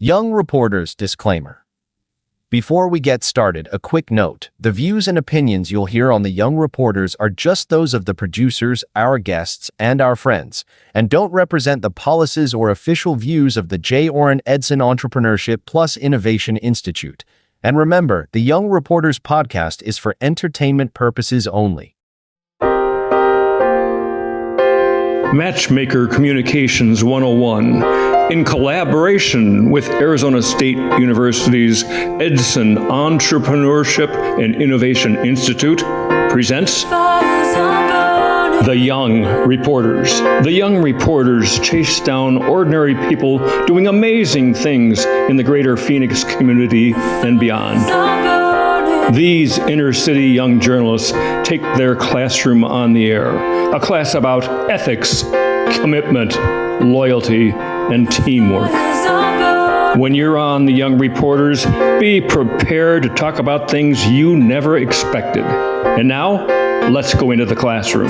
Young Reporters Disclaimer. Before we get started, a quick note. The views and opinions you'll hear on the Young Reporters are just those of the producers, our guests, and our friends, and don't represent the policies or official views of the Orin Edson Entrepreneurship Plus Innovation Institute. And remember, the Young Reporters podcast is for entertainment purposes only. Matchmaker Communications 101, in collaboration with Arizona State University's Edson Entrepreneurship and Innovation Institute, presents The Young Reporters. The Young Reporters chase down ordinary people doing amazing things in the greater Phoenix community and beyond. These inner-city young journalists take their classroom on the air, a class about ethics, commitment, loyalty, and teamwork. When you're on The Young Reporters, be prepared to talk about things you never expected. And now, let's go into the classroom.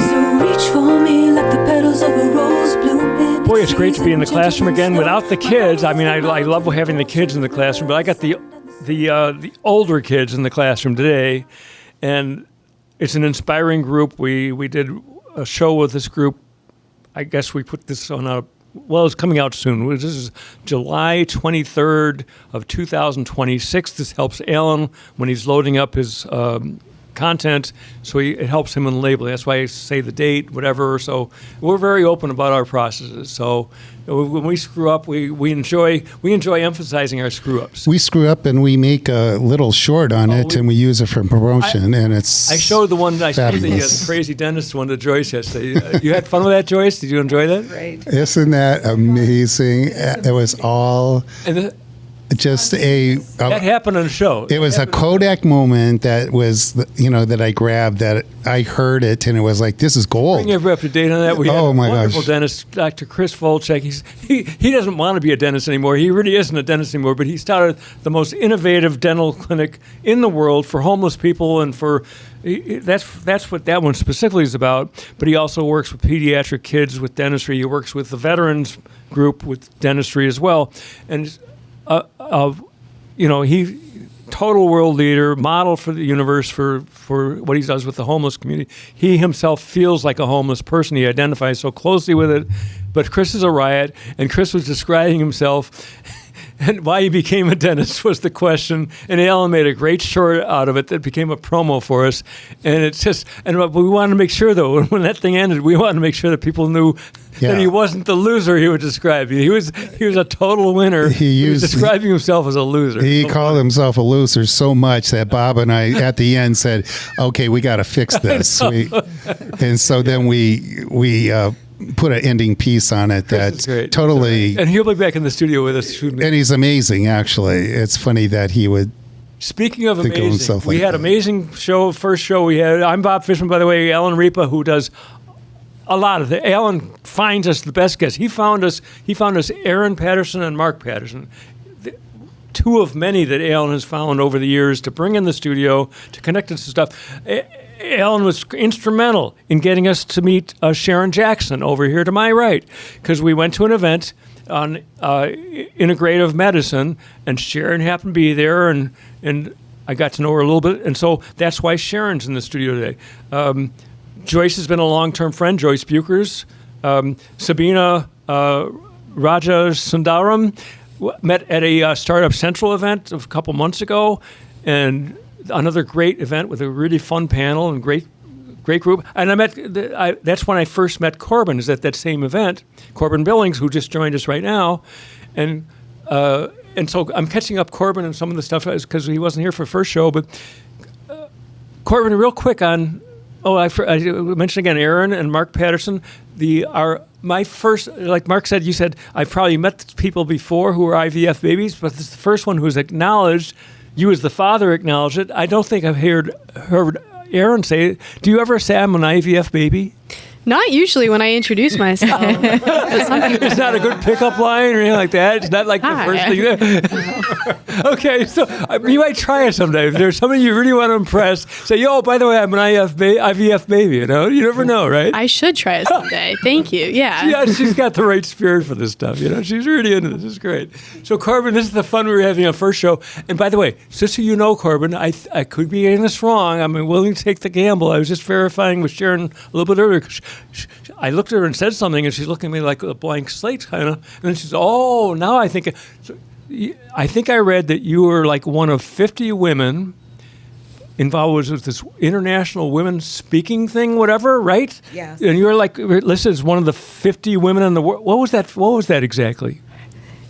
Boy, it's great to be in the classroom again without the kids. I mean, I love having the kids in the classroom, but I got the older kids in the classroom today, and it's an inspiring group. We did a show with this group. I guess we put this on it's coming out soon. This is July 23rd of 2026. This helps Alan when he's loading up his content, so it helps him in the labeling. That's why I say the date, whatever. So we're very open about our processes. So when we screw up, we enjoy emphasizing our screw ups. We screw up and we make a little short on it, and we use it for promotion. And it's I showed the crazy dentist one to Joyce yesterday. You had fun with that, Joyce? Did you enjoy that? Great. Isn't that amazing? It was all just that happened on the show. It was a Kodak moment that was, that I grabbed, that I heard it, and it was like, this is gold. Bring everybody up to date on that. We had a wonderful dentist, Dr. Chris Volchek. He doesn't want to be a dentist anymore. He really isn't a dentist anymore, but he started the most innovative dental clinic in the world for homeless people, and that's what that one specifically is about. But he also works with pediatric kids with dentistry. He works with the veterans group with dentistry as well. And he total world leader, model for the universe for what he does with the homeless community. He himself feels like a homeless person. He identifies so closely with it. But Chris is a riot, and Chris was describing himself. And why he became a dentist was the question. And Alan made a great short out of it that became a promo for us. And it's just, we wanted to make sure, though, when that thing ended, we wanted to make sure that people knew that he wasn't the loser he would describe. He was a total winner. He was describing himself as a loser. He called himself a loser so much that Bob and I, at the end, said, okay, we got to fix this. And so then we put an ending piece on it that totally... And he'll be back in the studio with us soon. And he's amazing, actually. It's funny that he would... Speaking of amazing, we had amazing first show we had. I'm Bob Fishman, by the way. Alan Ripa, who does a lot of it. Alan finds us the best guests. He found us Aaron Patterson and Mark Patterson. Two of many that Alan has found over the years to bring in the studio, to connect us to stuff. Alan was instrumental in getting us to meet Sharon Jackson over here to my right, because we went to an event on integrative medicine, and Sharon happened to be there, and I got to know her a little bit, and so that's why Sharon's in the studio today. Joyce has been a long-term friend, Joyce Buchers. Sabina Raja Sundaram met at a Startup Central event a couple months ago, and another great event with a really fun panel and great group. And that's when I first met Corbin, is at that same event. Corbin Billings, who just joined us right now. And so I'm catching up Corbin and some of the stuff because he wasn't here for the first show. But Corbin, real quick on, I mentioned again, Aaron and Mark Patterson. My first, like Mark said, you said, I've probably met people before who were IVF babies, but this is the first one who's acknowledged. You as the father acknowledged it. I don't think I've heard Aaron say it. Do you ever say I'm an IVF baby? Not usually when I introduce myself. It's not a good pickup line or anything like that. It's not like the first thing. Okay, so you might try it someday. If there's somebody you really want to impress, say, "Yo, by the way, I'm an IVF baby." You know, you never know, right? I should try it someday. Thank you. Yeah. Yeah, she's got the right spirit for this stuff. You know, she's really into this. It's great. So, Corbin, this is the fun we were having on first show. And by the way, just so you know, Corbin, I could be getting this wrong. I'm willing to take the gamble. I was just verifying with Sharon a little bit earlier. I looked at her and said something, and she's looking at me like a blank slate, kind of. And then she says, "Oh, now I think." So, I think I read that you were like one of 50 women involved with this international women speaking thing, whatever, right? Yes. And you were like listed as one of the 50 women in the world. What was that? What was that exactly?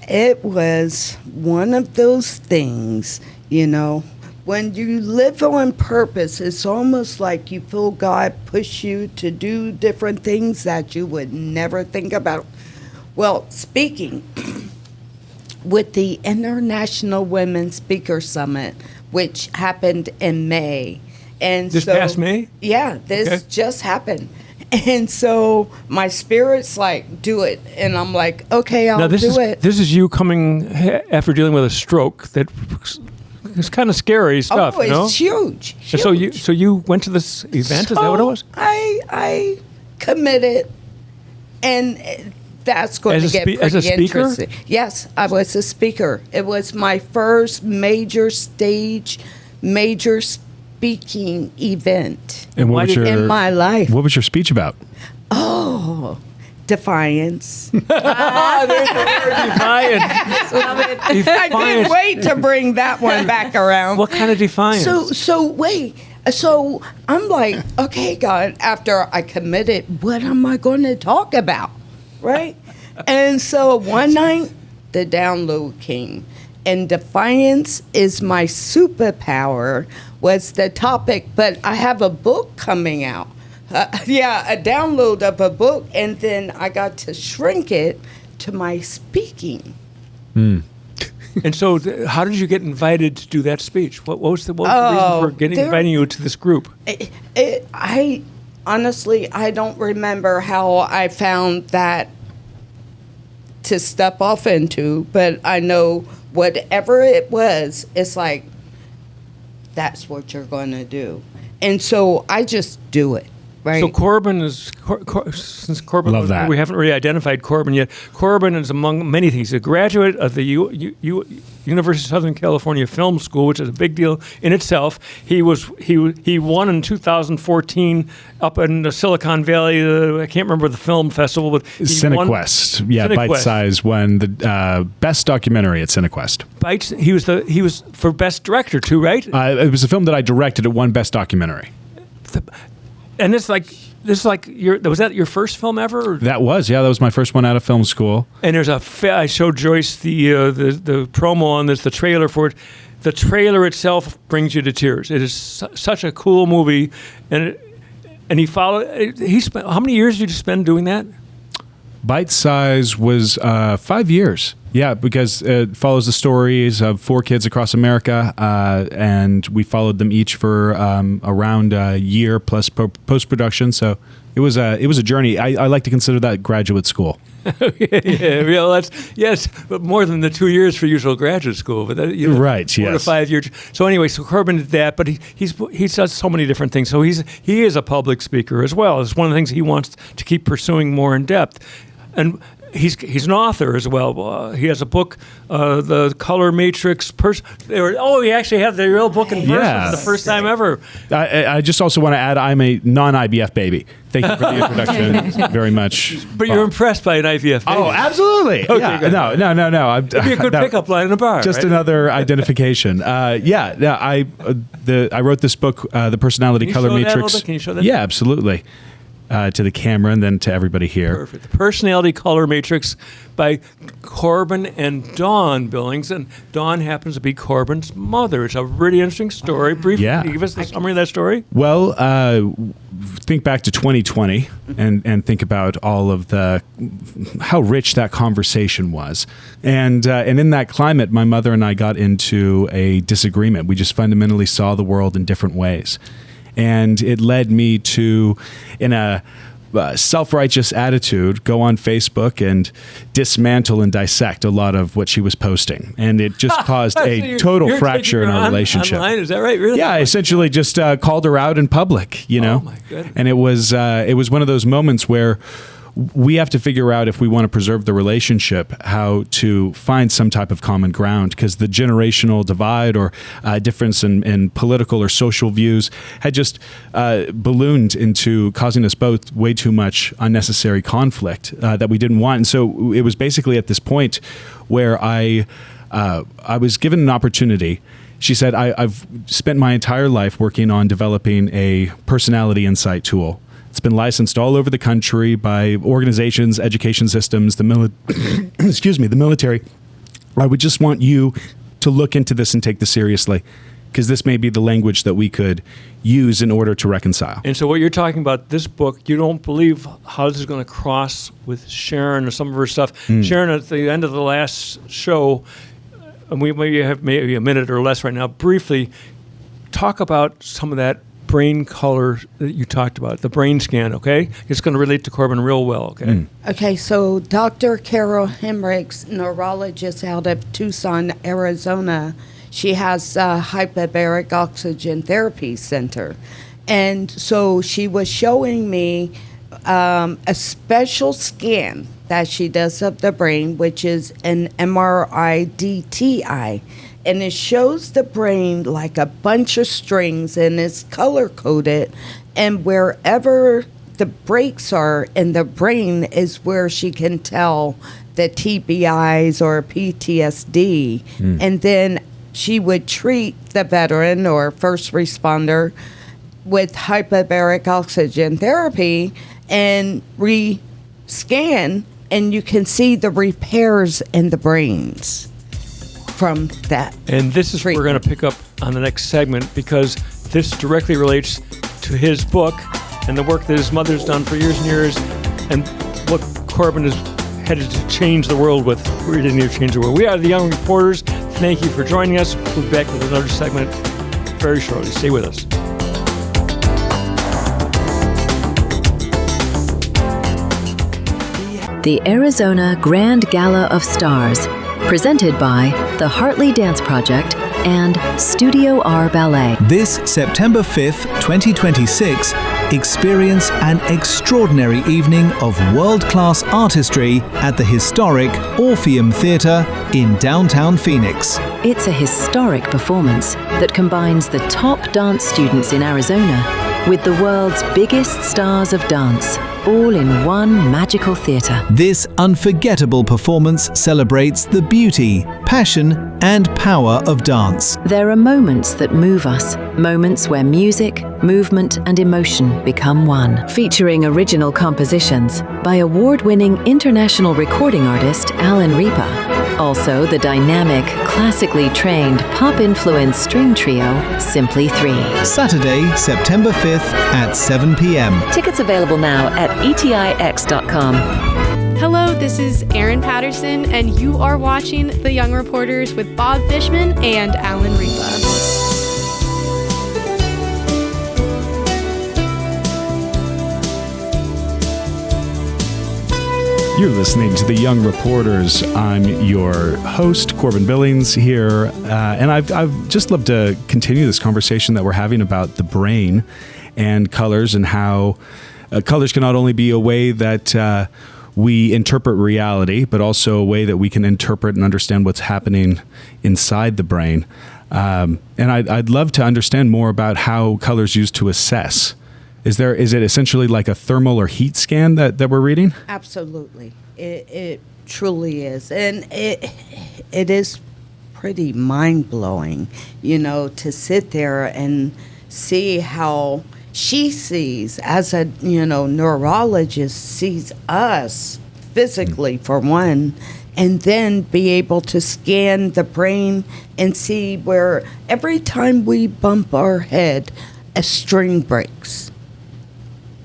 It was one of those things, you know. When you live on purpose, it's almost like you feel God push you to do different things that you would never think about. Well, speaking with the International Women Speaker Summit, which happened in May. And this past May? Yeah, this just happened. And so my spirit's like, do it. And I'm like, okay, I'll do it. This is you coming after dealing with a stroke that... It's kind of scary stuff, oh, you know? It's huge. And so you went to this event? Is that what it was? I committed, and that's going to get pretty as a speaker? interesting. Yes, I was a speaker. It was my first major speaking event in my life. What was your speech about? Oh, defiance. There's the word defiance. I couldn't wait to bring that one back around. What kind of defiance? So I'm like, okay, God, after I committed, what am I going to talk about? Right? And so one night, the download came. And defiance is my superpower was the topic. But I have a book coming out. A download of a book, and then I got to shrink it to my speaking. Mm. And so, how did you get invited to do that speech? What was the reason for inviting you to this group? I honestly, I don't remember how I found that to step off into, but I know whatever it was, it's like, that's what you're going to do. And so I just do it. Right. So Corbin is, since Corbin, love that. We haven't really identified Corbin yet. Corbin is among many things a graduate of the University of Southern California Film School, which is a big deal in itself. He won in 2014 up in the Silicon Valley. I can't remember the film festival, but CineQuest. Bite Size won the best documentary at CineQuest. He was for best director too, right? It was a film that I directed. It won best documentary. And was that your first film ever? Or? That was my first one out of film school. And there's I showed Joyce the promo on this, the trailer for it. The trailer itself brings you to tears. It is such a cool movie, and he followed. He spent how many years did you spend doing that? Bite Size was 5 years. Yeah, because it follows the stories of 4 kids across America, and we followed them each for around a year plus post-production. So it was a journey. I like to consider that graduate school. Yes, but more than the 2 years for usual graduate school. But right, 4 to 5 years. So anyway, so Corbin did that, but he does so many different things. So he is a public speaker as well. It's one of the things he wants to keep pursuing more in depth, and. He's an author as well. He has a book, The Color Matrix. He actually had the real book in person for the first time ever. I just also want to add, I'm a non-IVF baby. Thank you for the introduction very much. But you're impressed by an IVF baby. Oh, absolutely. Okay, yeah. good. No. It'd be a good pickup line in a bar. Just another identification. I wrote this book, The Personality Color Matrix. Can you show that? Yeah, absolutely. To the camera and then to everybody here. Perfect. The Personality Color Matrix by Corbin and Dawn Billings. And Dawn happens to be Corbin's mother. It's a really interesting story. Briefly, can you give us the summary of that story? Well, think back to 2020 and think about all of how rich that conversation was. And in that climate, my mother and I got into a disagreement. We just fundamentally saw the world in different ways. And it led me to, in a self-righteous attitude, go on Facebook and dismantle and dissect a lot of what she was posting. And it just caused a total fracture in our relationship. Online, is that right? Really? Yeah, I essentially just called her out in public, Oh, my goodness. And it was one of those moments where we have to figure out, if we want to preserve the relationship, how to find some type of common ground, because the generational divide or difference in political or social views had just ballooned into causing us both way too much unnecessary conflict that we didn't want. And so it was basically at this point where I was given an opportunity. She said, I've spent my entire life working on developing a personality insight tool. It's been licensed all over the country by organizations, education systems, the military. I would just want you to look into this and take this seriously, because this may be the language that we could use in order to reconcile. And so what you're talking about, this book, you don't believe how this is going to cross with Sharon or some of her stuff. Sharon, at the end of the last show, and we maybe have maybe a minute or less right now, briefly talk about some of that brain color that you talked about, the brain scan, okay? It's going to relate to Corbin real well, okay? Okay, so Dr. Carol Hemrichs, neurologist out of Tucson, Arizona, she has a hyperbaric oxygen therapy center. And so she was showing me a special scan that she does of the brain, which is an MRI-DTI. And it shows the brain like a bunch of strings, and it's color-coded. And wherever the breaks are in the brain is where she can tell the TBIs or PTSD. And then she would treat the veteran or first responder with hyperbaric oxygen therapy and re-scan, and you can see the repairs in the brains from that. And this is what we're going to pick up on the next segment, because this directly relates to his book and the work that his mother's done for years and years, and what Corbin is headed to change the world with. We didn't need to change the world. We are the Young Reporters. Thank you for joining us. We'll be back with another segment very shortly. Stay with us. The Arizona Grand Gala of Stars, presented by the Hartley Dance Project and Studio R Ballet. This September 5th, 2026, experience an extraordinary evening of world-class artistry at the historic Orpheum Theatre in downtown Phoenix. It's a historic performance that combines the top dance students in Arizona with the world's biggest stars of dance, all in one magical theatre. This unforgettable performance celebrates the beauty, passion, and power of dance. There are moments that move us, moments where music, movement, and emotion become one. Featuring original compositions by award-winning international recording artist Alan Ripa. Also, the dynamic, classically trained, pop-influenced string trio, Simply 3. Saturday, September 5th at 7 p.m. Tickets available now at etix.com. Hello, this is Erin Patterson, and you are watching The Young Reporters with Bob Fishman and Alan Ripa. You're listening to The Young Reporters. I'm your host, Corbin Billings, here, and I've just loved to continue this conversation that we're having about the brain and colors, and how colors can not only be a way that we interpret reality, but also a way that we can interpret and understand what's happening inside the brain. And I'd love to understand more about how colors used to assess. Is it essentially like a thermal or heat scan that we're reading? Absolutely. It truly is. And it is pretty mind-blowing, to sit there and see how she sees, as a, neurologist, sees us physically, for one, and then be able to scan the brain and see where every time we bump our head, a string breaks.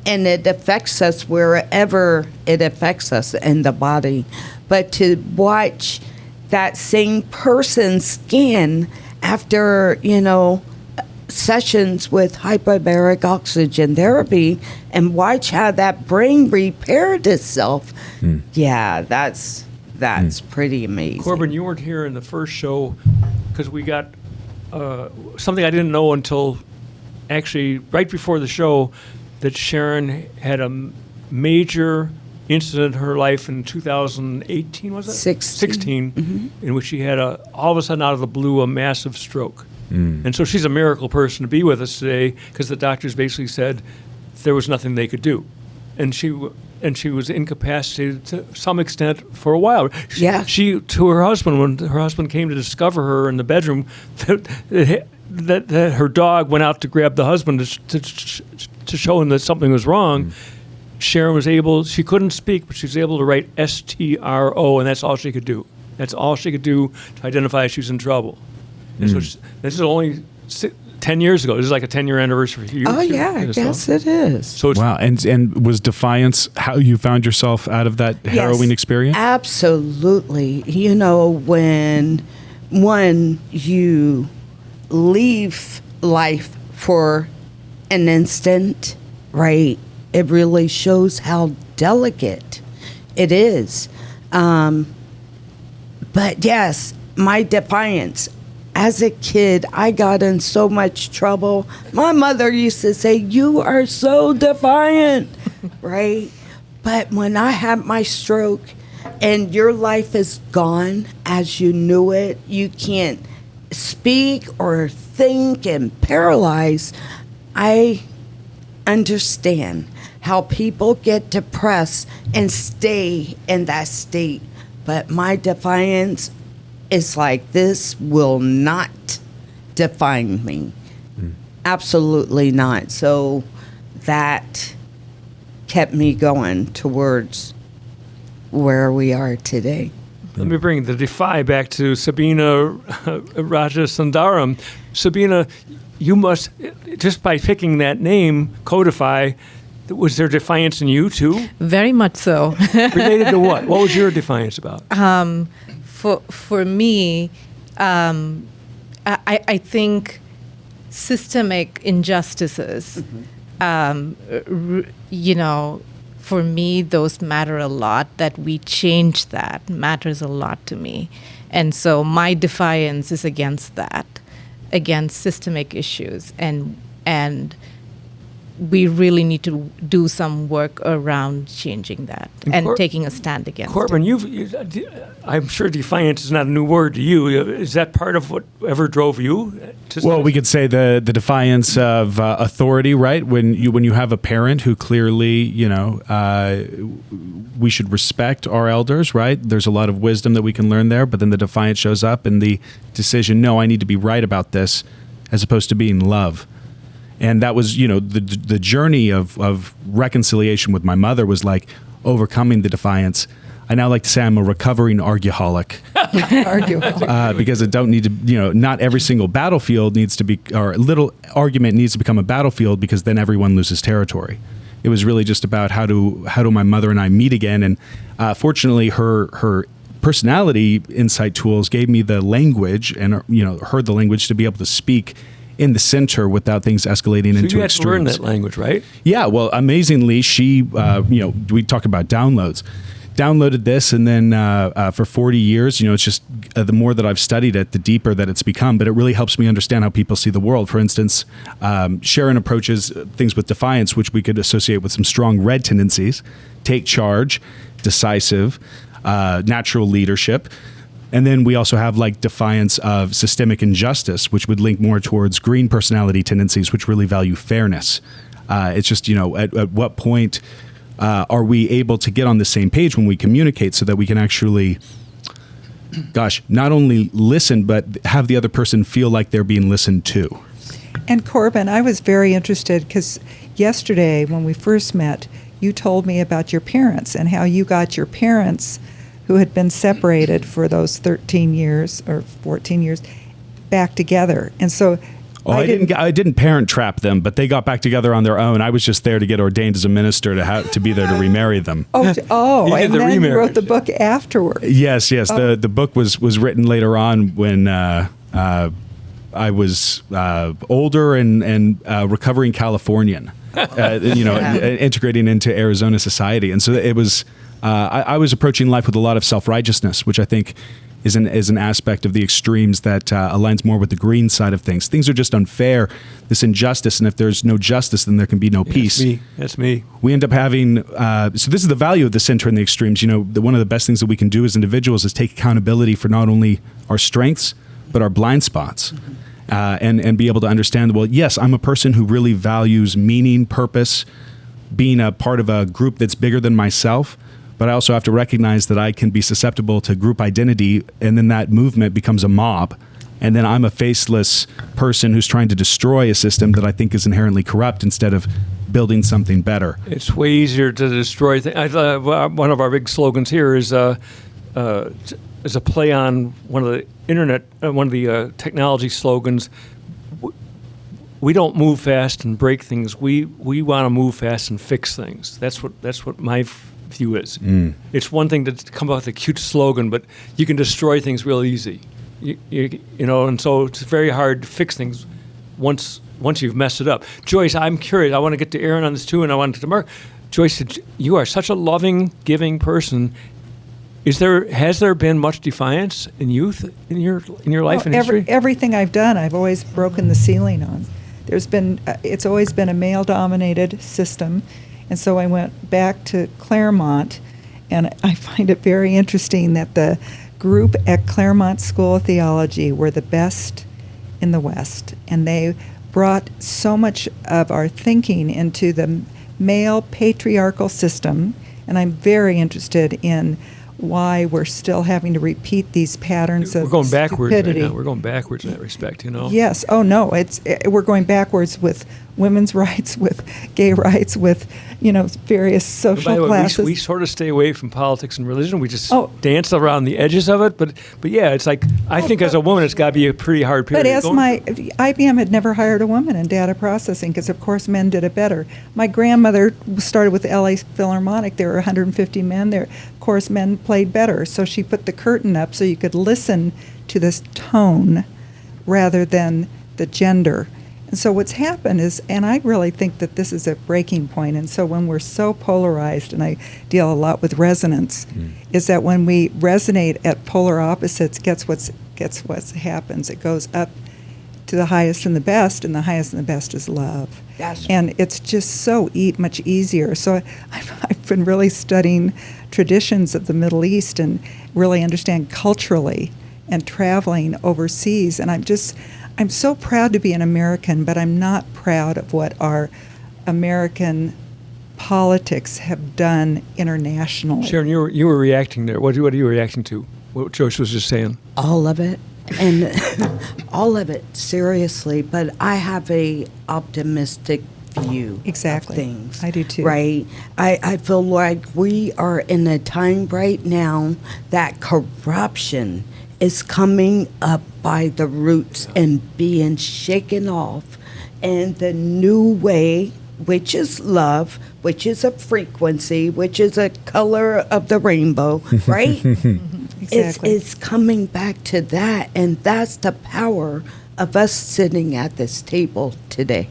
And it affects us wherever it affects us in the body. But to watch that same person scan after, sessions with hyperbaric oxygen therapy and watch how that brain repaired itself. Yeah, that's pretty amazing. Corbin, you weren't here in the first show because we got something I didn't know until actually right before the show, that Sharon had a major incident in her life in 2018, was it? 16, in which she had all of a sudden out of the blue a massive stroke. And so she's a miracle person to be with us today because the doctors basically said there was nothing they could do. And she was incapacitated to some extent for a while. She to her husband, when her husband came to discover her in the bedroom, that her dog went out to grab the husband to show him that something was wrong. Sharon was able, she couldn't speak, but she was able to write STRO, and that's all she could do. That's all she could do to identify she was in trouble. And so this is only 10 years ago. This is like a 10-year anniversary for you. Oh, yeah, I guess it is. So wow. And was Defiance how you found yourself out of that harrowing experience? Absolutely. You know, when you leave life for an instant, right, it really shows how delicate it is. But yes, my defiance. As a kid, I got in so much trouble. My mother used to say, "You are so defiant," right? But when I had my stroke and your life is gone as you knew it, you can't speak or think and paralyzed, I understand how people get depressed and stay in that state. But my defiance is like, this will not define me. Absolutely not. So that kept me going towards where we are today. Let me bring the Defy back to Sabina Rajasundaram. Sabina, you must, just by picking that name, Codify, was there defiance in you too? Very much so. Related to what? What was your defiance about? For me, I think systemic injustices, for me, those matter a lot. That we change that matters a lot to me. And so my defiance is against that, against systemic issues. And we really need to do some work around changing that and taking a stand against Corbin, it. I'm sure defiance is not a new word to you. Is that part of whatever drove you? We could say the defiance of authority, right? When you have a parent who clearly, we should respect our elders, right? There's a lot of wisdom that we can learn there, but then the defiance shows up in the decision, no, I need to be right about this, as opposed to being love. And that was, the journey of reconciliation with my mother was like overcoming the defiance. I now like to say I'm a recovering arguholic. Because I don't need to, not every single battlefield needs to be, or little argument needs to become a battlefield, because then everyone loses territory. It was really just about how do my mother and I meet again. And fortunately, her personality insight tools gave me the language and, heard the language to be able to speak in the center without things escalating into extremes. So you had to learn that language, right? Yeah, well, amazingly, she, we talk about downloads. Downloaded this, and then for 40 years, it's just the more that I've studied it, the deeper that it's become. But it really helps me understand how people see the world. For instance, Sharon approaches things with defiance, which we could associate with some strong red tendencies: take charge, decisive, natural leadership. And then we also have like defiance of systemic injustice, which would link more towards green personality tendencies, which really value fairness. It's just, at what point are we able to get on the same page when we communicate, so that we can actually, not only listen, but have the other person feel like they're being listened to. And Corbin, I was very interested because yesterday when we first met, you told me about your parents and how you got your parents, who had been separated for those 13 years or 14 years, back together. And so I didn't parent trap them, but they got back together on their own. I was just there to get ordained as a minister to be there to remarry them. And then you wrote the book afterward. Yes. The book was written later on when I was older and recovering Californian, integrating into Arizona society. And so it was, I was approaching life with a lot of self-righteousness, which I think is an aspect of the extremes that aligns more with the green side of things. Things are just unfair, this injustice, and if there's no justice, then there can be no peace. That's me. We end up having, so this is the value of the center and the extremes. One of the best things that we can do as individuals is take accountability for not only our strengths, but our blind spots. And be able to understand, well, yes, I'm a person who really values meaning, purpose, being a part of a group that's bigger than myself. But I also have to recognize that I can be susceptible to group identity, and then that movement becomes a mob. And then I'm a faceless person who's trying to destroy a system that I think is inherently corrupt instead of building something better. It's way easier to destroy things. One of our big slogans here is a play on one of the internet, one of the technology slogans. We don't move fast and break things. We want to move fast and fix things. That's what my view is. It's one thing to come up with a cute slogan, but you can destroy things real easy. And so it's very hard to fix things once you've messed it up. Joyce, I'm curious. I want to get to Aaron on this too, and I want to get to Mark. Joyce, you are such a loving, giving person. Has there been much defiance in youth in your life and history? Everything I've done, I've always broken the ceiling on. It's always been a male-dominated system. And so I went back to Claremont, and I find it very interesting that the group at Claremont School of Theology were the best in the West. And they brought so much of our thinking into the male patriarchal system. And I'm very interested in why we're still having to repeat these patterns of going backwards stupidity. Right now. We're going backwards in that respect, Yes. Oh, no. We're going backwards with women's rights, with gay rights, with, various social classes. We sort of stay away from politics and religion. We just dance around the edges of it. But yeah, it's like, I think as a woman, it's got to be a pretty hard period. But IBM had never hired a woman in data processing because, of course, men did it better. My grandmother started with the LA Philharmonic. There were 150 men there. Of course, men played better. So she put the curtain up so you could listen to this tone rather than the gender. And so what's happened is, and I really think that this is a breaking point, and so when we're so polarized, and I deal a lot with resonance, is that when we resonate at polar opposites, guess what happens? It goes up to the highest and the best, and the highest and the best is love. Yes. And it's just so much easier. So I've been really studying traditions of the Middle East and really understand culturally and traveling overseas, and I'm so proud to be an American, but I'm not proud of what our American politics have done internationally. Sharon, you were reacting there. What are you reacting to? What Joyce was just saying. All of it, and all of it, seriously. But I have a optimistic view of things. I do too. Right? I feel like we are in a time right now that corruption is coming up by the roots and being shaken off. And the new way, which is love, which is a frequency, which is a color of the rainbow, right? Exactly. It's coming back to that. And that's the power of us sitting at this table today.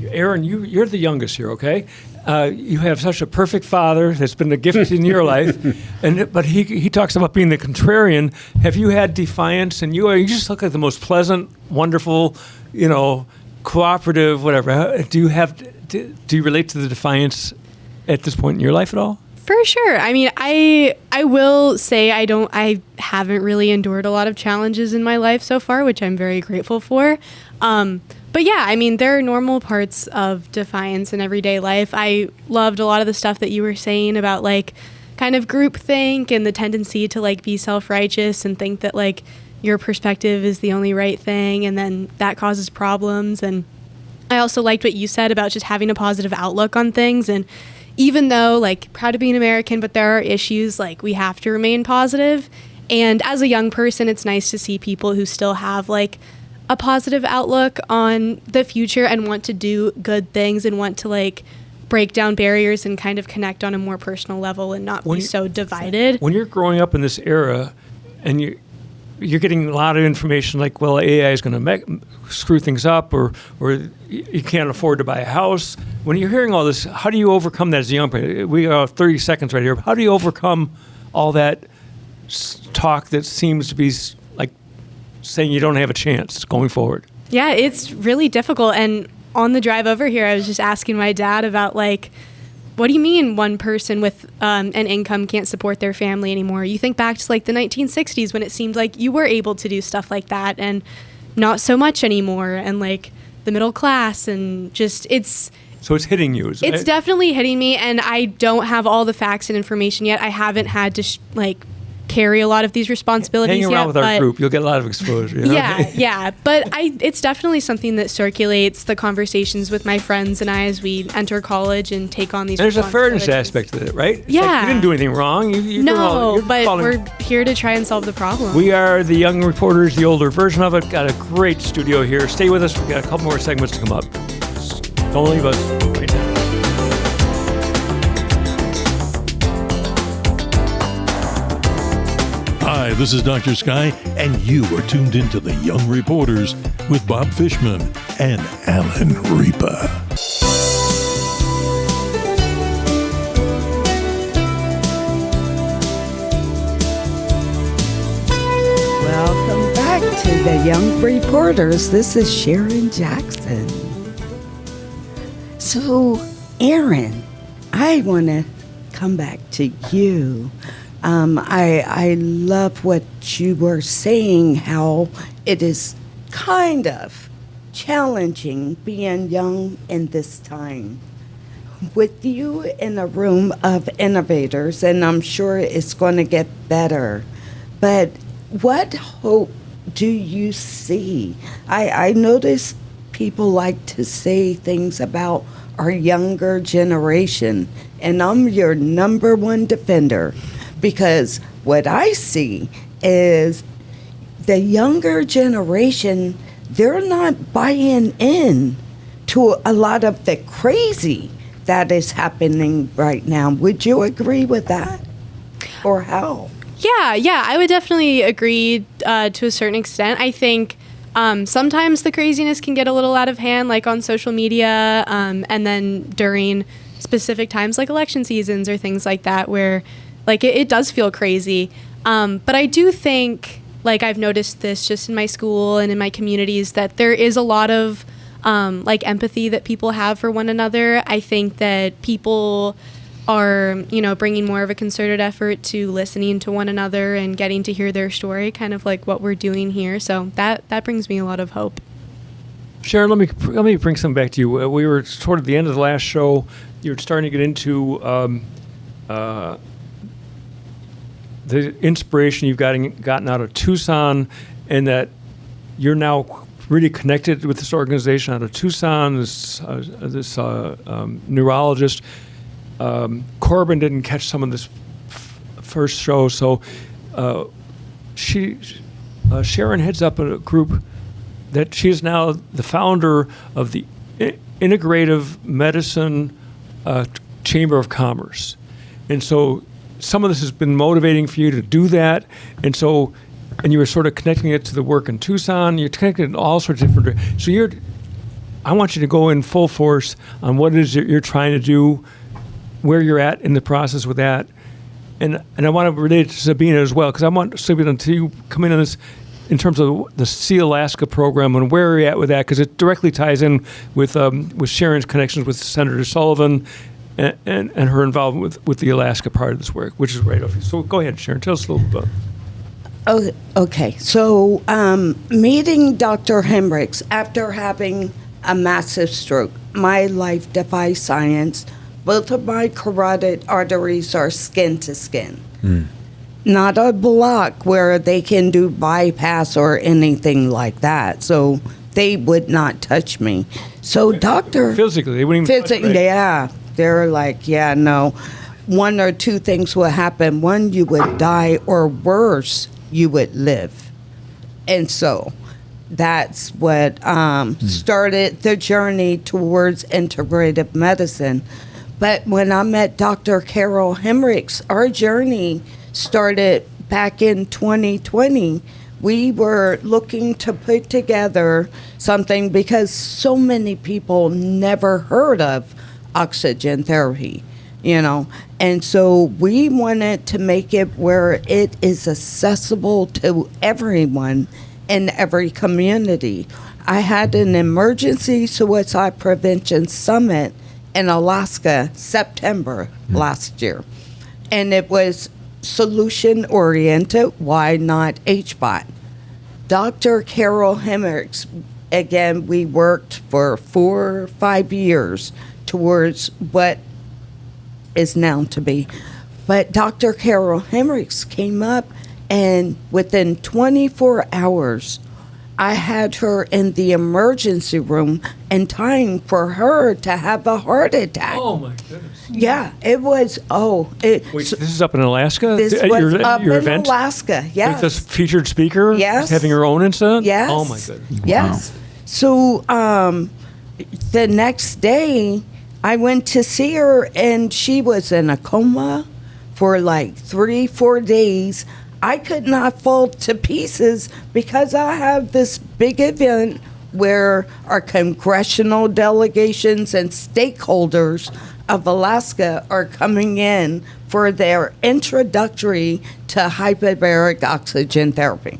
Aaron, you're the youngest here, okay? You have such a perfect father that's been a gift in your life, but he talks about being the contrarian. Have you had defiance? And you just look like the most pleasant, wonderful, cooperative, whatever. Do you relate to the defiance at this point in your life at all? For sure. I mean, I will say I haven't really endured a lot of challenges in my life so far, which I'm very grateful for. But yeah, I mean, there are normal parts of defiance in everyday life. I loved a lot of the stuff that you were saying about kind of groupthink and the tendency to be self-righteous and think that your perspective is the only right thing, and then that causes problems. And I also liked what you said about just having a positive outlook on things. And even though proud to be an American, but there are issues, we have to remain positive. And as a young person, it's nice to see people who still have a positive outlook on the future and want to do good things and want to break down barriers and kind of connect on a more personal level and not be so divided. When you're growing up in this era and you're getting a lot of information like, well, AI is going to screw things up, or you can't afford to buy a house. When you're hearing all this, how do you overcome that as a young person? We have 30 seconds right here. How do you overcome all that talk that seems to be like saying you don't have a chance going forward? Yeah, it's really difficult. And on the drive over here, I was just asking my dad about, like, what do you mean one person with an income can't support their family anymore? You think back to, like, the 1960s when it seemed like you were able to do stuff like that, and not so much anymore. And, like, the middle class, and just So it's hitting you. It's definitely hitting me, and I don't have all the facts and information yet. I haven't had to carry a lot of these responsibilities yet. Hang around with our group, you'll get a lot of exposure. You know? Yeah. But it's definitely something that circulates the conversations with my friends and I as we enter college and take on these There's a responsibilities. fairness aspect to it, right? It's Yeah. like you didn't do anything wrong. We're here to try and solve the problem. We are the Young Reporters, the older version of it. Got a great studio here. Stay with us. We've got a couple more segments to come up. Don't leave us right now. Hi, this is Dr. Sky, and you are tuned into the Young Reporters with Bob Fishman and Alan Ripa. Welcome back to the Young Reporters. This is Sharon Jackson. So, Aaron, I want to come back to you. I love what you were saying, how it is kind of challenging being young in this time. With you in a room of innovators, and I'm sure it's going to get better, but what hope do you see? I notice people like to say things about our younger generation, and I'm your number one defender. Because what I see is the younger generation, they're not buying in to a lot of the crazy that is happening right now. Would you agree with that? Or how? Yeah, I would definitely agree to a certain extent. I think sometimes the craziness can get a little out of hand, like on social media, and then during specific times like election seasons or things like that, where like it does feel crazy. But I do think, like, I've noticed this just in my school and in my communities, that there is a lot of like empathy that people have for one another. I think that people are, bringing more of a concerted effort to listening to one another and getting to hear their story, kind of like what we're doing here. So that brings me a lot of hope. Sharon, let me bring something back to you. We were toward the end of the last show. You were starting to get into the inspiration you've gotten out of Tucson, and that you're now really connected with this organization out of Tucson, this neurologist. Corbin didn't catch some of this first show, so Sharon heads up a group that she is now the founder of the Integrative Medicine Chamber of Commerce. And so some of this has been motivating for you to do that, and you were sort of connecting it to the work in Tucson. You're connecting it in all sorts of different. So I want you to go in full force on what it is you're trying to do, where you're at in the process with that, and I want to relate it to Sabina as well, because I want Sabina to come in on this in terms of the See Alaska program and where you're at with that, because it directly ties in with Sharon's connections with Senator Sullivan. And her involvement with the Alaska part of this work, which is right over here. So go ahead, Sharon. Tell us a little bit about it. Oh, okay. So meeting Dr. Hendricks after having a massive stroke, my life defies science. Both of my carotid arteries are skin to skin. Not a block where they can do bypass or anything like that. So they would not touch me. So physically, they wouldn't even touch me. Yeah. They're like, yeah, no. One or two things will happen. One, you would die, or worse, you would live. And so that's what started the journey towards integrative medicine. But when I met Dr. Carol Hendricks, our journey started back in 2020 we were looking to put together something because so many people never heard of oxygen therapy, And so we wanted to make it where it is accessible to everyone in every community. I had an emergency suicide prevention summit in Alaska, September last year. And it was solution-oriented. Why not HBOT? Dr. Carol Hemricks, again, we worked for 4 or 5 years towards what is now to be. But Dr. Carol Hemricks came up, and within 24 hours, I had her in the emergency room in time for her to have a heart attack. Oh, my goodness. Yeah, it was, Wait, this is up in Alaska? This At was your up in event? Alaska, yes. Like this featured speaker? Yes. Having her own incident? Yes. Oh, my goodness. Yes. So the next day, I went to see her, and she was in a coma for like 3-4 days. I could not fall to pieces because I have this big event where our congressional delegations and stakeholders of Alaska are coming in for their introductory to hyperbaric oxygen therapy.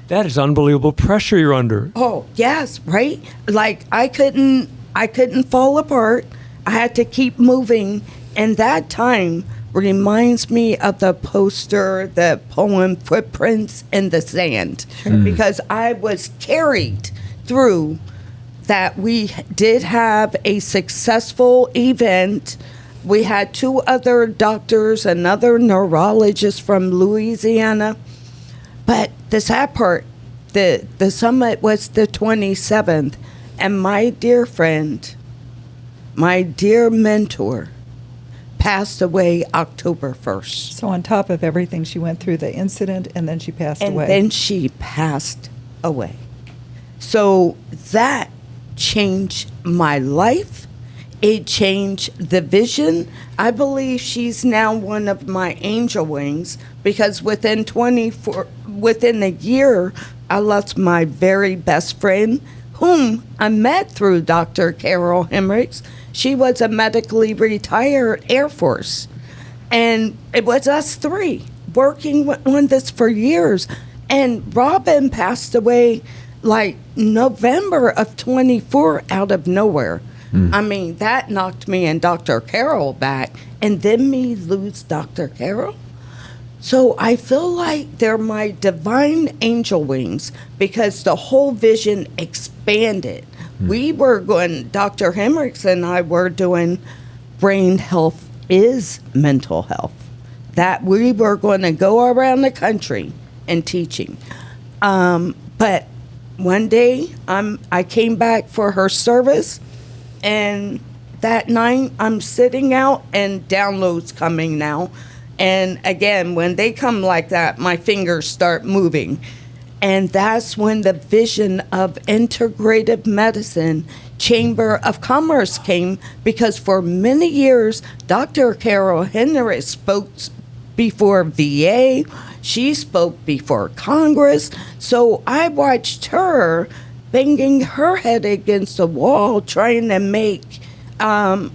That is unbelievable pressure you're under. Oh, yes, right? Like I couldn't fall apart. I had to keep moving. And that time reminds me of the poster, the poem Footprints in the Sand, because I was carried through that. We did have a successful event. We had 2 other doctors, another neurologist from Louisiana. But the sad part, the summit was the 27th, and my dear friend, my dear mentor, passed away October 1st. So on top of everything, she went through the incident, and then she passed away. And then she passed away. So that changed my life. It changed the vision. I believe she's now one of my angel wings because within a year, I lost my very best friend, whom I met through Dr. Carol Hemricks. She was a medically retired Air Force. And it was us 3 working on this for years. And Robin passed away like November of 24 out of nowhere. I mean, that knocked me and Dr. Carol back. And then me lose Dr. Carol. So I feel like they're my divine angel wings because the whole vision expanded. We were Dr. Hemricks and I were doing brain health is mental health. That we were going to go around the country and teaching. But one day I came back for her service, and that night I'm sitting out and downloads coming now. And again, when they come like that, my fingers start moving. And that's when the vision of integrative medicine Chamber of Commerce came, because for many years, Dr. Carol Hemricks spoke before VA. She spoke before Congress. So I watched her banging her head against the wall trying to make hyperbaric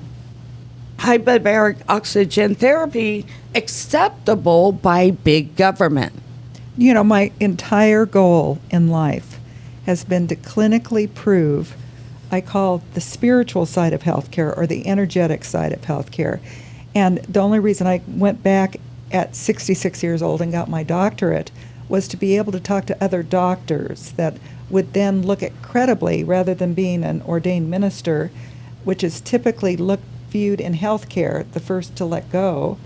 oxygen therapy acceptable by big government. My entire goal in life has been to clinically prove, I call the spiritual side of healthcare or the energetic side of healthcare. And the only reason I went back at 66 years old and got my doctorate was to be able to talk to other doctors that would then look at credibly, rather than being an ordained minister, which is typically viewed in healthcare, the first to let go.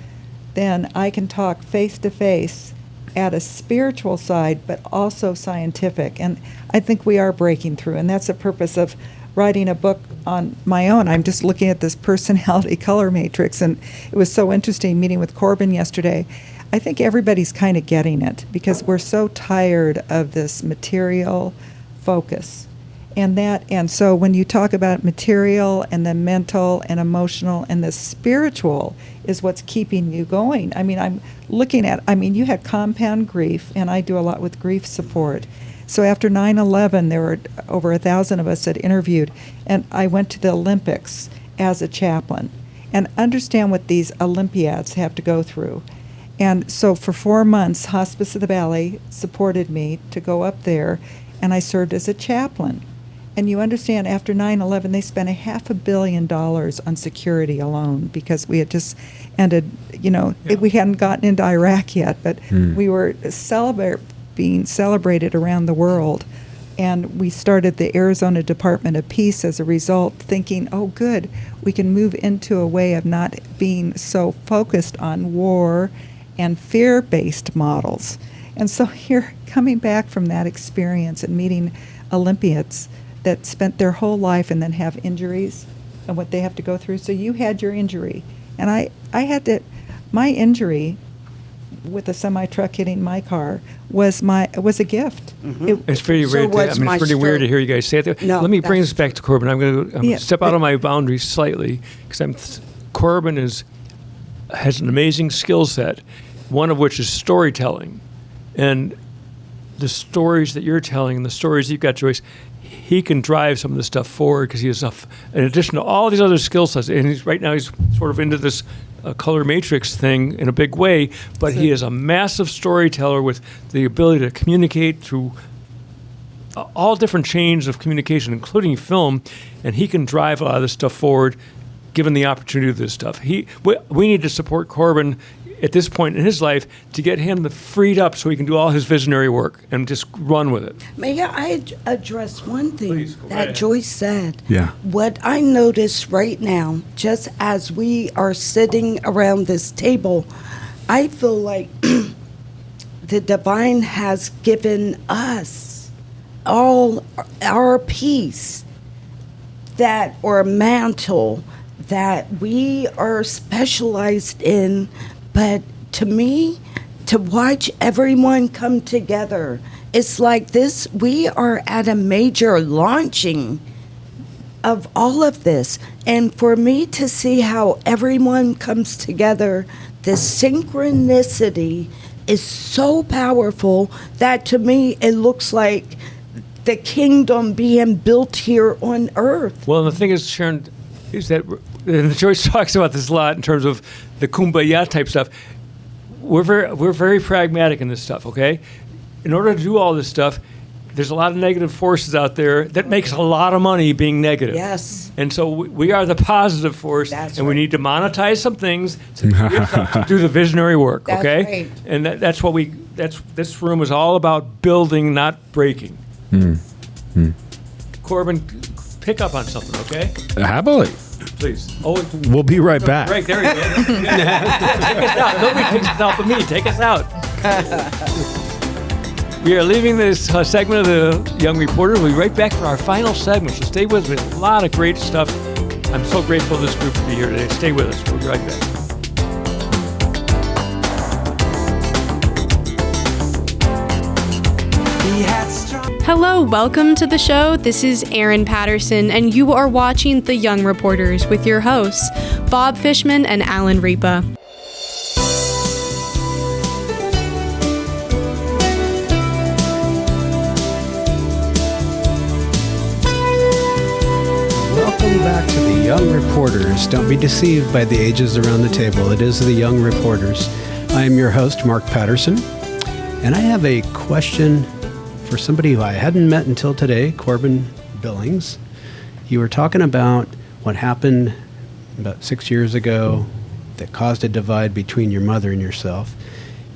Then I can talk face to face at a spiritual side, but also scientific. And I think we are breaking through, and that's the purpose of writing a book on my own. I'm just looking at this personality color matrix, and it was so interesting meeting with Corbin yesterday. I think everybody's kind of getting it because we're so tired of this material focus. And so when you talk about material and the mental and emotional and the spiritual is what's keeping you going. I mean, you had compound grief, and I do a lot with grief support. So after 9/11, there were over 1,000 of us that interviewed, and I went to the Olympics as a chaplain and understand what these Olympiads have to go through. And so for 4 months, Hospice of the Valley supported me to go up there, and I served as a chaplain. And you understand, after 9/11, they spent $500 million on security alone because we had just ended, we hadn't gotten into Iraq yet, but we were being celebrated around the world. And we started the Arizona Department of Peace as a result, thinking, oh, good, we can move into a way of not being so focused on war and fear-based models. And so here, coming back from that experience and meeting Olympians that spent their whole life and then have injuries and what they have to go through. So you had your injury. And I had my injury with a semi-truck hitting my car was a gift. Mm-hmm. It's pretty weird. It's pretty weird to hear you guys say it. No, let me bring this back to Corbin. I'm going to step out of my boundaries slightly because Corbin has an amazing skill set, one of which is storytelling, and the stories that you're telling and the stories you've got, Joyce. He can drive some of this stuff forward because he has in addition to all these other skill sets, and right now he's sort of into this color matrix thing in a big way, but he is a massive storyteller with the ability to communicate through all different chains of communication, including film, and he can drive a lot of this stuff forward given the opportunity of this stuff. We need to support Corbin at this point in his life to get him freed up so he can do all his visionary work and just run with it. May I address one thing that Joyce said? Yeah. What I notice right now, just as we are sitting around this table, I feel like the divine has given us all our piece or mantle that we are specialized in. But to me, to watch everyone come together, it's like this, we are at a major launching of all of this. And for me to see how everyone comes together, the synchronicity is so powerful that to me it looks like the kingdom being built here on earth. Well, the thing is, Sharon, is that, and Joyce talks about this a lot in terms of the kumbaya type stuff. We're very pragmatic in this stuff, okay? In order to do all this stuff, there's a lot of negative forces out there that makes a lot of money being negative. Yes. And so we are the positive force, and we need to monetize some things to do the visionary work, that's okay? Right. And that's what this room is all about, building, not breaking. Corbin, pick up on something, okay? Happily. Please. We'll be right back. Right, there we go. Take us out. Nobody takes us out but me. Take us out. We are leaving this segment of the Young Reporters. We'll be right back for our final segment, so stay with us. A lot of great stuff. I'm so grateful to this group to be here today. Stay with us. We'll be right back. Hello, welcome to the show. This is Erin Patterson, and you are watching The Young Reporters with your hosts, Bob Fishman and Alan Ripa. Welcome back to The Young Reporters. Don't be deceived by the ages around the table. It is The Young Reporters. I am your host, Mark Patterson, and I have a question for somebody who I hadn't met until today, Corbin Billings. You were talking about what happened about 6 years ago that caused a divide between your mother and yourself.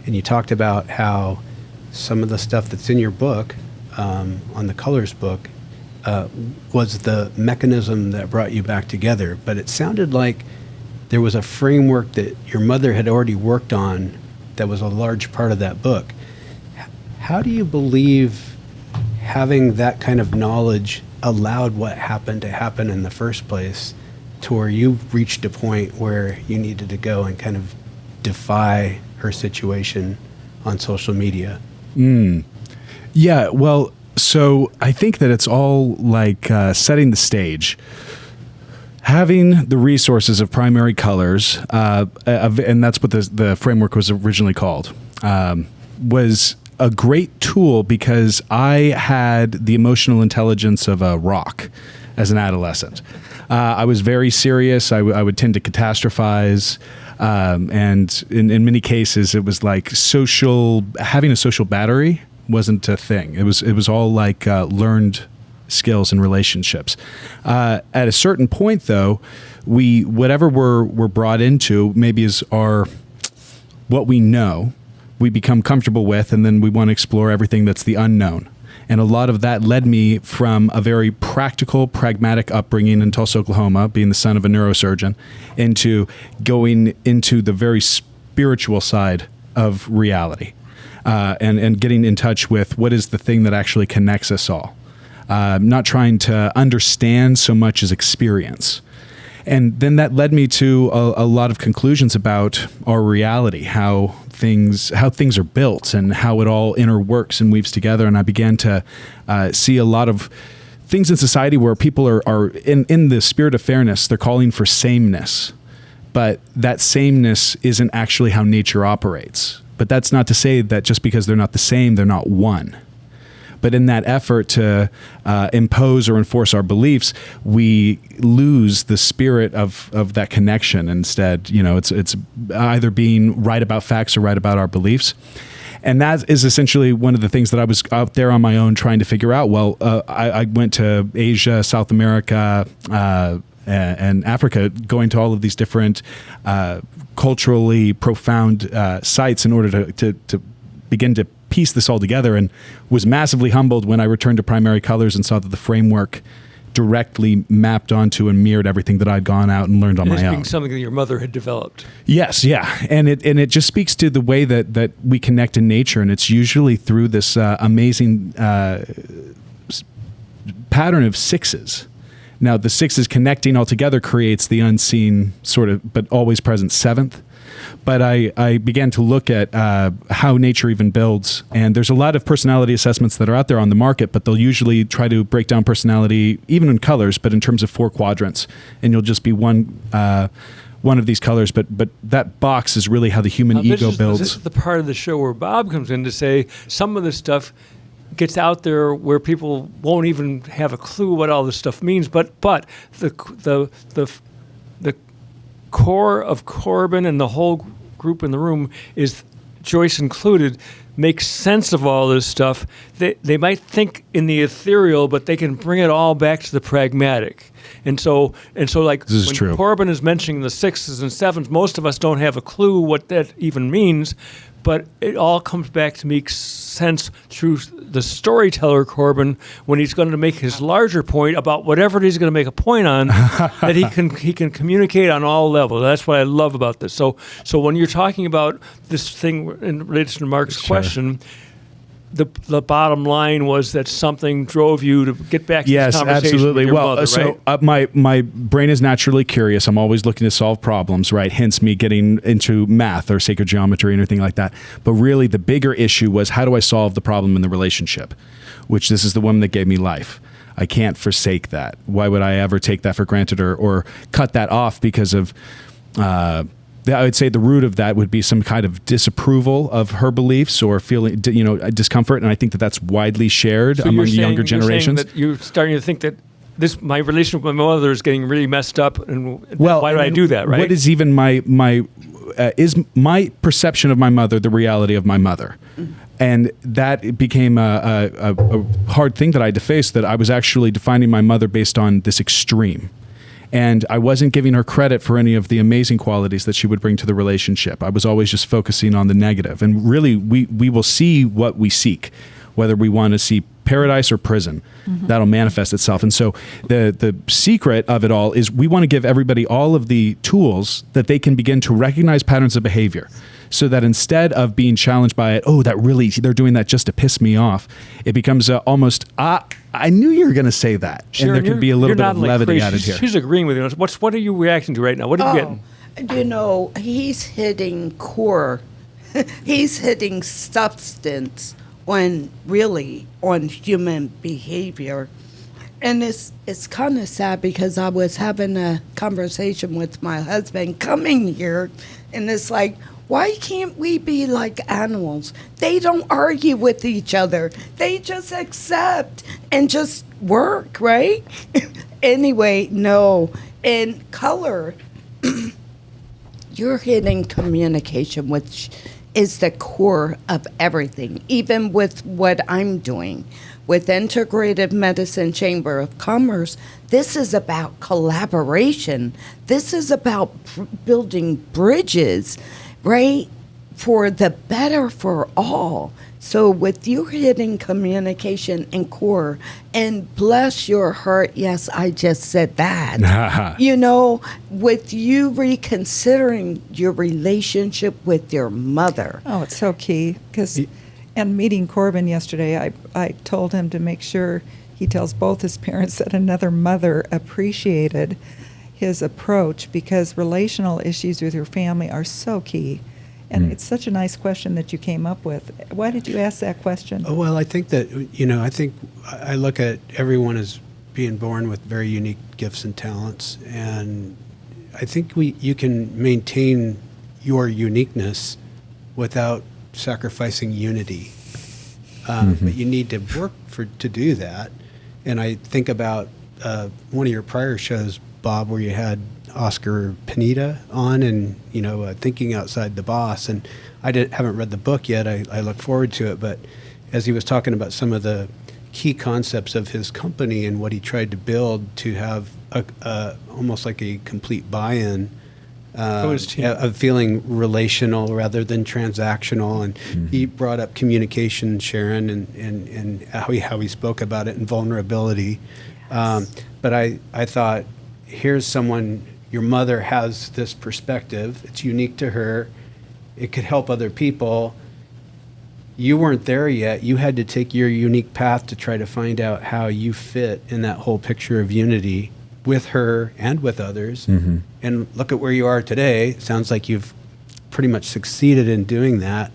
And you talked about how some of the stuff that's in your book, on the Colors book, was the mechanism that brought you back together. But it sounded like there was a framework that your mother had already worked on that was a large part of that book. How do you believe having that kind of knowledge allowed what happened to happen in the first place to where you reached a point where you needed to go and kind of defy her situation on social media? Yeah, well, So I think that it's all like setting the stage. Having the resources of primary colors, and that's what the framework was originally called, was a great tool because I had the emotional intelligence of a rock as an adolescent. I was very serious. I would tend to catastrophize. And in many cases, it was like having a social battery wasn't a thing. It was all like learned skills and relationships. At a certain point, though, whatever we're brought into maybe is what we know, we become comfortable with, and then we want to explore everything that's the unknown. And a lot of that led me from a very practical, pragmatic upbringing in Tulsa, Oklahoma, being the son of a neurosurgeon, into going into the very spiritual side of reality, and getting in touch with what is the thing that actually connects us all. Not trying to understand so much as experience. And then that led me to a lot of conclusions about our reality, how things are built and how it all interworks and weaves together. And I began to see a lot of things in society where people are in the spirit of fairness, they're calling for sameness. But that sameness isn't actually how nature operates. But that's not to say that just because they're not the same, they're not one. But in that effort to impose or enforce our beliefs, we lose the spirit of that connection. Instead, it's either being right about facts or right about our beliefs. And that is essentially one of the things that I was out there on my own trying to figure out. Well, I went to Asia, South America, and Africa, going to all of these different culturally profound sites in order to begin to piece this all together, and was massively humbled when I returned to primary colors and saw that the framework directly mapped onto and mirrored everything that I'd gone out and learned on my own. Being something that your mother had developed. Yes, yeah, and it just speaks to the way that we connect in nature, and it's usually through this amazing pattern of sixes. Now, the sixes connecting all together creates the unseen sort of, but always present seventh. But I began to look at how nature even builds. And there's a lot of personality assessments that are out there on the market, but they'll usually try to break down personality, even in colors, but in terms of 4 quadrants. And you'll just be one of these colors. But that box is really how the human ego builds. This is the part of the show where Bob comes in to say some of this stuff gets out there where people won't even have a clue what all this stuff means. But the core of Corbin and the whole group in the room is, Joyce included, makes sense of all this stuff. They might think in the ethereal, but they can bring it all back to the pragmatic. And so like when true. Corbin is mentioning the 6s and 7s, most of us don't have a clue what that even means, but it all comes back to make sense through the storyteller Corbin when he's going to make his larger point about whatever it is he's going to make a point on, that he can communicate on all levels. That's what I love about this. So when you're talking about this thing in relation to Mark's question, the bottom line was that something drove you to get back to this conversation absolutely. with your mother, so right? My brain is naturally curious. I'm always looking to solve problems, right? Hence me getting into math or sacred geometry and anything like that. But really the bigger issue was, how do I solve the problem in the relationship? Which this is the woman that gave me life. I can't forsake that. Why would I ever take that for granted or cut that off because of... I would say the root of that would be some kind of disapproval of her beliefs or feeling, discomfort, and I think that that's widely shared among the younger generations. You're saying that you're starting to think that my relationship with my mother is getting really messed up, and why do I do that? Right? What is even is my perception of my mother the reality of my mother? And that became a hard thing that I had to face. That I was actually defining my mother based on this extreme. And I wasn't giving her credit for any of the amazing qualities that she would bring to the relationship. I was always just focusing on the negative. And really, we will see what we seek, whether we want to see paradise or prison. Mm-hmm. That'll manifest itself. And so the secret of it all is we want to give everybody all of the tools that they can begin to recognize patterns of behavior. So that instead of being challenged by it, they're doing that just to piss me off, it becomes almost, I knew you were going to say that. Sure, and there could be a little bit of levity added here. She's agreeing with you. What are you reacting to right now? What are you getting? He's hitting core. He's hitting substance on human behavior. And it's kind of sad because I was having a conversation with my husband coming here, and it's like, why can't we be like animals? They don't argue with each other. They just accept and just work, right? Anyway, no. In color, you're hitting communication, which is the core of everything, even with what I'm doing. With Integrative Medicine Chamber of Commerce, this is about collaboration. This is about building bridges, right, for the better for all. So with you hitting communication and core, and bless your heart, yes, I just said that. With you reconsidering your relationship with your mother. Oh, it's so key. And meeting Corbin yesterday, I told him to make sure he tells both his parents that another mother appreciated his approach, because relational issues with your family are so key. And it's such a nice question that you came up with. Why did you ask that question? Oh, well, I think that, I look at everyone as being born with very unique gifts and talents. And I think you can maintain your uniqueness without sacrificing unity. But you need to work to do that. And I think about one of your prior shows, Bob, where you had Oscar Pineda on, and Thinking Outside the Boss. And I haven't read the book yet. I look forward to it. But as he was talking about some of the key concepts of his company and what he tried to build to have almost like a complete buy-in of feeling relational rather than transactional. And he brought up communication, Sharon, and how he spoke about it, and vulnerability. But I thought, here's someone, your mother has this perspective. It's unique to her. It could help other people. You weren't there yet. You had to take your unique path to try to find out how you fit in that whole picture of unity with her and with others. And look at where you are today. Sounds like you've pretty much succeeded in doing that.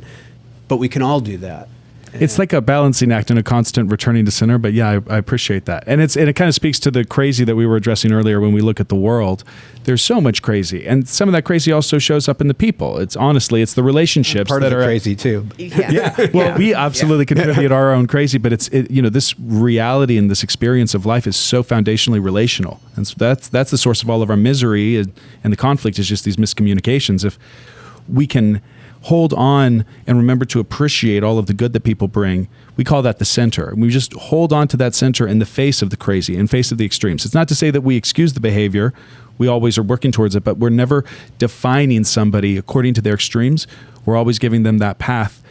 But we can all do that. It's like a balancing act and a constant returning to center. But yeah, I appreciate that. And it kind of speaks to the crazy that we were addressing earlier when we look at the world. There's so much crazy. And some of that crazy also shows up in the people. It's the relationships part that of the are crazy too. Well, we absolutely contribute our own crazy, but this reality and this experience of life is so foundationally relational. And so that's the source of all of our misery, and the conflict is just these miscommunications. If we can hold on and remember to appreciate all of the good that people bring, we call that the center. And we just hold on to that center in the face of the crazy, in face of the extremes. It's not to say that we excuse the behavior. We always are working towards it, but we're never defining somebody according to their extremes. We're always giving them that path,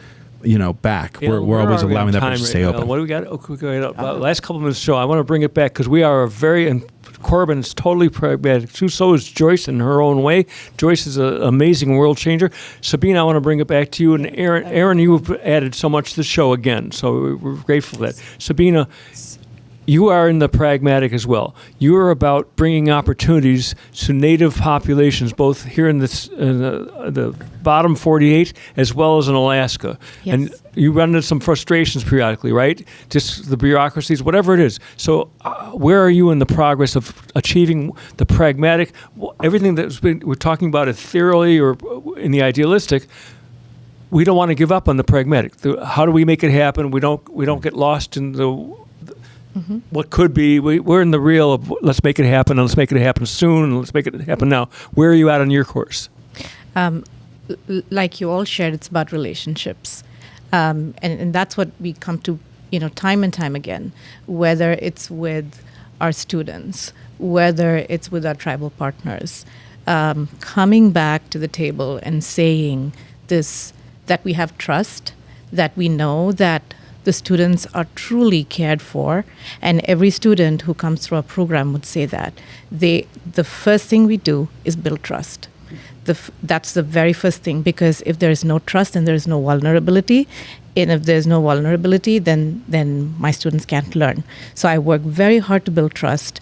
back. We're always allowing that to stay open. What do we got? Last couple minutes of the show. I want to bring it back because we are and Corbin is totally pragmatic too. So is Joyce in her own way. Joyce is an amazing world changer. Sabina, I want to bring it back to you. And Aaron, you've added so much to the show again. So we're grateful for that. Sabina, you are in the pragmatic as well. You are about bringing opportunities to native populations, both here in the bottom 48 as well as in Alaska. Yes. And you run into some frustrations periodically, right? Just the bureaucracies, whatever it is. So where are you in the progress of achieving the pragmatic, everything that we're talking about ethereally or in the idealistic? We don't want to give up on the pragmatic. How do we make it happen? We don't get lost in the what could be. We're in the real of let's make it happen, and let's make it happen soon, and let's make it happen now. Where are you at on your course? Like you all shared, it's about relationships. And that's what we come to, time and time again, whether it's with our students, whether it's with our tribal partners, coming back to the table and saying this, that we have trust, that we know that the students are truly cared for, and every student who comes through our program would say that. The first thing we do is build trust. That's the very first thing, because if there is no trust and there is no vulnerability, and if there's no vulnerability, then my students can't learn. So I work very hard to build trust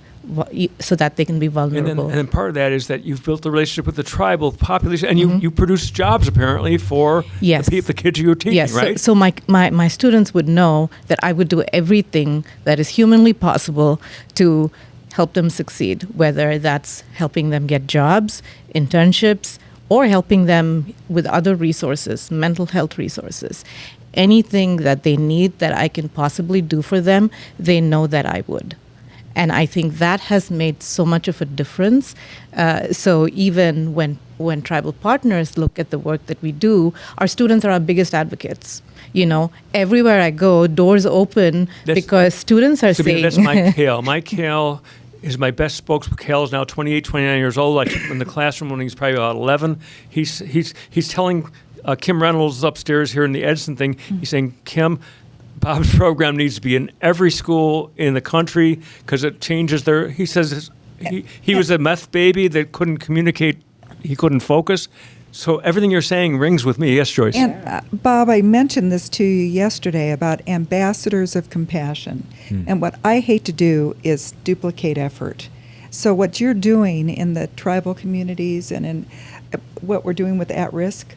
so that they can be vulnerable. And then part of that is that you've built a relationship with the tribal population, and you produce jobs apparently for the kids you're teaching, right? So my students would know that I would do everything that is humanly possible to help them succeed, whether that's helping them get jobs, internships, or helping them with other resources, mental health resources. Anything that they need that I can possibly do for them, they know that I would. And I think that has made so much of a difference. So even when tribal partners look at the work that we do, our students are our biggest advocates. Everywhere I go, doors open because students are saying... That's Mike Hale. Mike Hale is my best spokesman. Hale is now 28, 29 years old. I took him in the classroom when he was probably about 11. He's telling Kim Reynolds upstairs here in the Edson thing, he's saying, Kim, Bob's program needs to be in every school in the country because it changes he says he was a meth baby that couldn't communicate, he couldn't focus. So everything you're saying rings with me. Yes, Joyce. And Bob, I mentioned this to you yesterday about ambassadors of compassion. And what I hate to do is duplicate effort. So what you're doing in the tribal communities and in what we're doing with at-risk,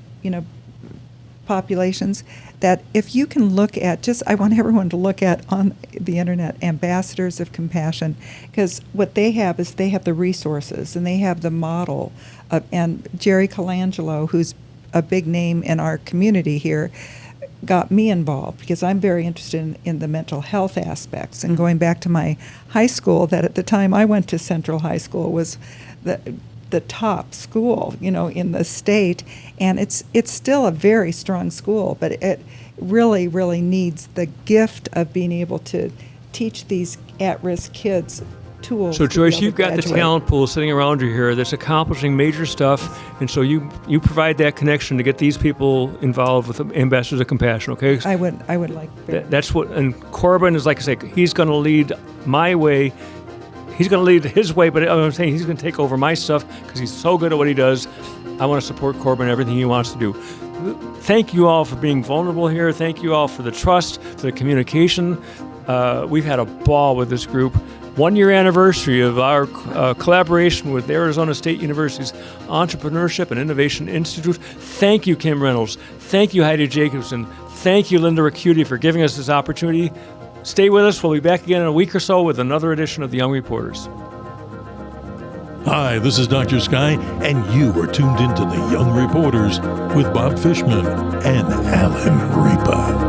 populations, that if you can look at, I want everyone to look at on the internet, ambassadors of compassion, because what they have is they have the resources and they have the model and Jerry Colangelo, who's a big name in our community here, got me involved because I'm very interested in the mental health aspects. And going back to my high school, that at the time I went to Central High School was the top school, in the state, and it's still a very strong school, but it really, really needs the gift of being able to teach these at-risk kids tools. So Joyce, you've got the talent pool sitting around you here that's accomplishing major stuff, and so you provide that connection to get these people involved with Ambassadors of Compassion, okay? I would like that's what, and Corbin is, like I say, he's going to lead my way. He's going to lead his way, but I'm saying he's going to take over my stuff because he's so good at what he does. I want to support Corbin in everything he wants to do. Thank you all for being vulnerable here. Thank you all for the trust, for the communication. We've had a ball with this group. 1 year anniversary of our collaboration with Arizona State University's Entrepreneurship and Innovation Institute. Thank you, Kim Reynolds. Thank you, Heidi Jacobson. Thank you, Linda Ricciuti, for giving us this opportunity. Stay with us. We'll be back again in a week or so with another edition of The Young Reporters. Hi, this is Dr. Sky, and you are tuned into The Young Reporters with Bob Fishman and Alan Ripa.